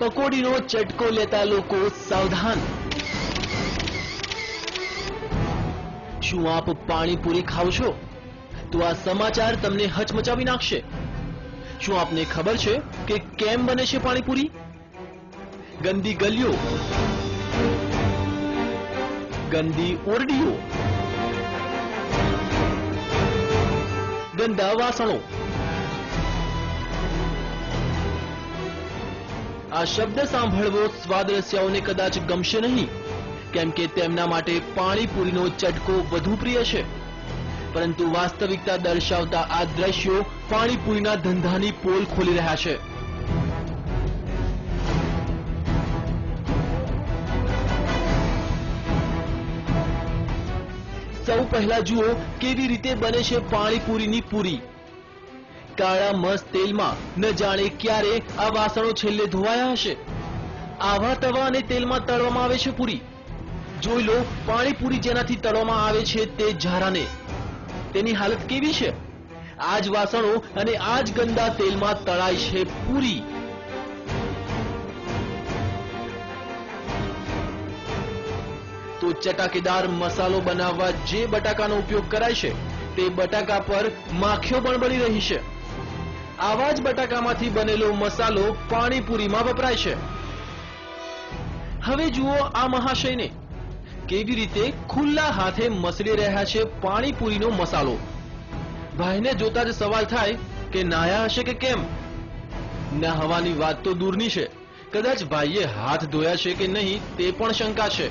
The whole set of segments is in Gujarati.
પકોડીનો ચટકો લેતા લોકો સાવધાન। શું આપ પાણીપુરી ખાવ છો? તો આ સમાચાર તમને હચમચાવી નાખશે। શું આપને ખબર છે કે કેમ બને છે પાણીપુરી? ગંદી ગલીઓ, ગંદી ઓરડીઓ, ગંદા વાસણો। આ શબ્દ સાંભળવો સ્વાદરસિયાઓને કદાચ ગમશે નહીં, કેમ કે તેમના માટે પાણીપુરીનો ચટકો વધુ પ્રિય છે। પરંતુ વાસ્તવિકતા દર્શાવતા આ દ્રશ્યો પાણીપુરીના ધંધાની પોલ ખોલી રહ્યા છે। સૌ પહેલા જુઓ કેવી રીતે બને છે પાણીપુરીની પૂરી। કાળા મસ્ત તેલમાં ન જાણે ક્યારે આ વાસણો છેલ્લે ધોવાયા હશે। આવા તવા અને તેલમાં તળવામાં આવે છે પૂરી। જોઈ લો પાણીપુરી જેનાથી તળવામાં આવે છે તે ઝારાને, તેની હાલત કેવી છે। આ જ વાસણો અને આ જ ગંદા તેલમાં તળાય છે પૂરી। તો ચટાકેદાર મસાલો બનાવવા જે બટાકાનો ઉપયોગ કરાય છે તે બટાકા પર માખીઓ પણ બની રહી છે। આવા જ બટાકામાંથી બનેલો મસાલો પાણીપુરીમાં વપરાય છે। હવે જુઓ આ મહાશયને કેવી રીતે ખુલ્લા હાથે મસળી રહ્યા છે પાણીપુરીનો મસાલો। ભાઈને જોતા જ સવાલ થાય કે નાયા હશે કે કેમ? નહાવાની વાત તો દૂરની છે, કદાચ ભાઈએ હાથ ધોયા છે કે નહીં તે પણ શંકા છે।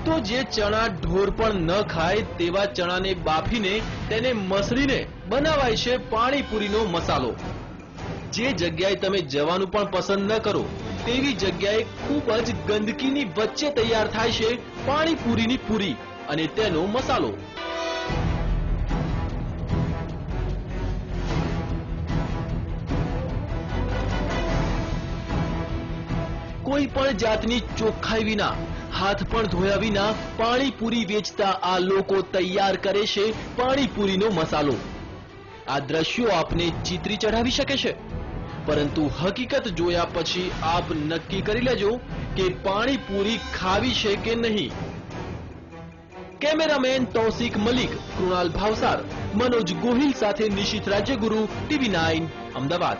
તો જે ચણા ઢોર પણ ન ખાય તેવા ચણાને બાફીને તેને મસળીને બનાવાય છે પાણીપુરીનો મસાલો। જે જગ્યાએ તમે જવાનું પણ પસંદ ન કરો તેવી જગ્યાએ ખૂબ જ ગંદકીની વચ્ચે તૈયાર થાય છે પાણીપુરીની પૂરી અને તેનો મસાલો। કોઈ પણ જાતની ચોખ્ખાઈ વિના, હાથ પણ ધોયા વિના પાણીપુરી વેચતા આ લોકો તૈયાર કરે છે પાણીપુરીનો મસાલો। આ દ્રશ્યો આપને ચીતરી ચઢાવી શકે છે, પરંતુ હકીકત જોયા પછી આપ નક્કી કરી લેજો કે પાણીપુરી ખાવી છે કે નહીં। કેમેરામેન તૌસિક મલિક, કૃણાલ ભાવસાર, મનોજ ગોહિલ સાથે નિશિત રાજ્યગુરુ, TV9 અમદાવાદ।